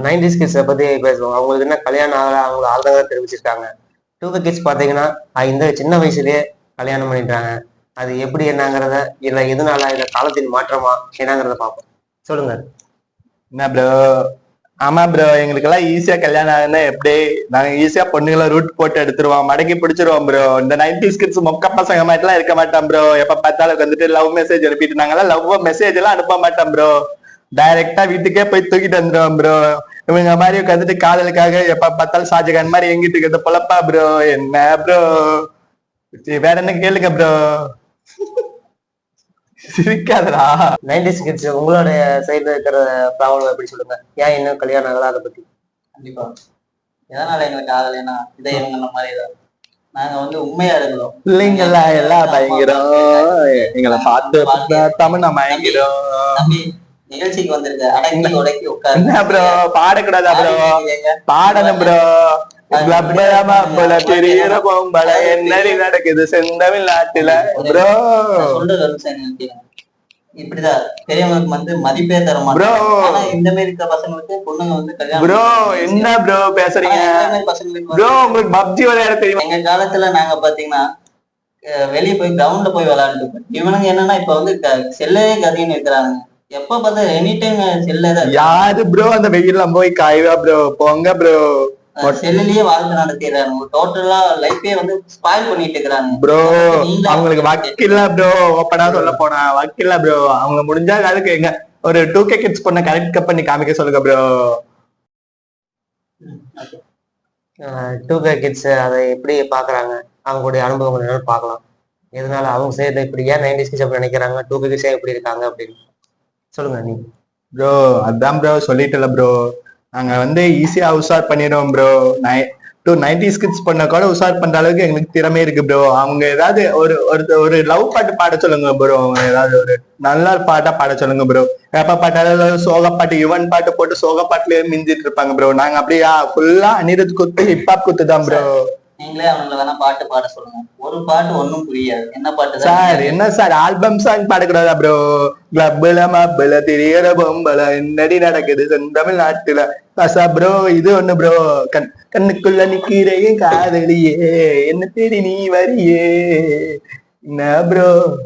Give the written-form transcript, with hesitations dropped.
Nineties கிட்ஸை பத்தி பேசுவோம். அவங்களுக்கு என்ன கல்யாணம் ஆகல, அவங்க ஆள்றதா தெரிவிச்சிருக்காங்க. டூ கே கிட்ஸ் பாத்தீங்கன்னா இந்த சின்ன வயசுலயே கல்யாணம் பண்ணிட்டாங்க. அது எப்படி என்னங்கிறத, இல்ல எதனால, இல்ல காலத்தின் மாற்றமா என்னங்கிறத பார்ப்போம். சொல்லுங்க. என்ன ப்ரோ? ஆமா ப்ரோ, எங்களுக்கு எல்லாம் ஈஸியா கல்யாணம் ஆகுதுன்னா எப்படி? நாங்க ஈஸியா பொண்ணுங்களை ரூட் போட்டு எடுத்துருவோம், மடக்கி பிடிச்சிருவோம் ப்ரோ. இந்த 90s கிட்ஸ் மொக்க பசங்க மாதிரி எல்லாம் இருக்க மாட்டோம் ப்ரோ. எப்ப பார்த்தாலும் வந்துட்டு லவ் மெசேஜ் அனுப்பிட்டு, நாங்கெல்லாம் லவ் மெசேஜ் எல்லாம் அனுப்ப மாட்டோம் ப்ரோ. டைரக்டா வீட்டுக்கே போய் தூக்கிட்டு வந்துருவோம் ப்ரோ. இவங்க மாதிரி உட்காந்துட்டு காதலுக்காக எப்ப பார்த்தாலும் ஷாஜகான் மாதிரி எங்கிட்டு இருக்கிறது பொழப்பா ப்ரோ? என்ன ப்ரோ? வேற என்ன கேளுங்க ப்ரோ. சிரிக்காதடா. 90s கிட்ஸ் உங்களுடைய சைடுல இருக்கிற ப்ராப்ளம் எப்படி சொல்லுங்க. ஏன் இன்னும் கல்யாணம் ஆகல, அதை பத்தி. கண்டிப்பா. எதனால எங்களுக்கு ஆகலைன்னா இதை இவங்க மாதிரி நாங்க வந்து உண்மையா இருக்கிறோம். பிள்ளைங்களா எல்லாம் பயங்கரம், எங்களை பார்த்து தமிழ் நம்ம பயங்கரம். நிகழ்ச்சிக்கு வந்திருக்க அடக்கி உடக்கி உட்காரு. என்ன ப்ரோ பாடக்கூடாதா ப்ரோ? பாடணும் ப்ரோ. என்னடி நடக்குது செந்தமிழ் நாட்டுல ப்ரோ? சொல்றது இப்படிதான் பெரியவங்களுக்கு வந்து மதிப்பே தர மாட்டோம். இந்த மாதிரி இருக்க பசங்களுக்கு பொண்ணுங்க வந்து கல்யாணம். ப்ரோ என்ன ப்ரோ பேசுறீங்க? பசங்களுக்கு ப்ரோ உங்களுக்கு பப்ஜி விளையாட தெரியும்? எங்க காலத்துல நாங்க பாத்தீங்கன்னா வெளியே போய் கிரவுண்ட்ல போய் விளையாண்டு. இவனுங்க என்னன்னா இப்ப வந்து செல்லே கதின்னு இருக்கிறாங்க. எப்ப பார்த்தா எனி டைம் செல்ல. யாரு ப்ரோ அந்த வெயில்ல போய் காய்வா ப்ரோ? போங்க ப்ரோ. செல்லுலயே வாழ்க்கை நடத்திடுறாங்க. டோட்டலா லைஃபே வந்து ஸ்பாயில் பண்ணிட்டு இருக்கிறாங்க ப்ரோ. அவங்களுக்கு வக்கில்ல ப்ரோ. ஓப்பனா சொல்ல போனா வக்கில்ல ப்ரோ. அவங்க முடிஞ்சா அதுக்கு எங்க ஒரு 2K கிட்ஸ் பொண்ண கரெக்ட் பண்ணி காமிக்க சொல்லுங்க ப்ரோ. 2K கிட்ஸ் அதை எப்படி பாக்குறாங்க, அவங்களுடைய அனுபவங்கள் பார்க்கலாம். எதனால அவங்க சேர்ந்து இப்படி, ஏன் 90s கிட்ஸ் அப்படி நினைக்கிறாங்க, 2K கிட்ஸ் எப்படி இருக்காங்க அப்படின்னு சொல்லுங்க நீ. ப்ரோ அதான் ப்ரோ சொல்லிட்டுல ப்ரோ, நாங்க வந்து ஈஸியா உஷார் பண்ணிடுவோம் ப்ரோ. 90s கிட்ஸ் பண்ண கூட உஷார் பண்ற அளவுக்கு எங்களுக்கு திறமை இருக்கு ப்ரோ. அவங்க ஏதாவது ஒரு லவ் பாட்டு பாட சொல்லுங்க ப்ரோ. அவங்க ஏதாவது ஒரு நல்ல பாட்டா பாட சொல்லுங்க ப்ரோ. எப்ப பாட்டாலும் சோக பாட்டு, யுவன் பாட்டு போட்டு சோக பாட்டுலயே மிஞ்சிட்டு இருப்பாங்க ப்ரோ. நாங்க அப்படியா ஃபுல்லா அனிருத் குத்து ஹிப்ஹாப் குத்து தான் ப்ரோ. நீங்களே அவங்களை வேணா பாட்டு பாட சொல்லுங்க. ஒரு பாட்டு ஒன்னும் புரியாது. என்ன பாட்டு சார்? என்ன சார் ஆல்பம் சாங் பாடக்கூடாதா ப்ரோ? கிளப்ல மப்பல தெரியற பொம்பல என்னடி நடக்குது செந்தமிழ் நாட்டுல பசா ப்ரோ. இது ஒண்ணு ப்ரோ. கண்ணுக்குள்ள நிக்கிறேன் காதலியே, என்ன தேடி நீ வரியே. என்ன ப்ரோ?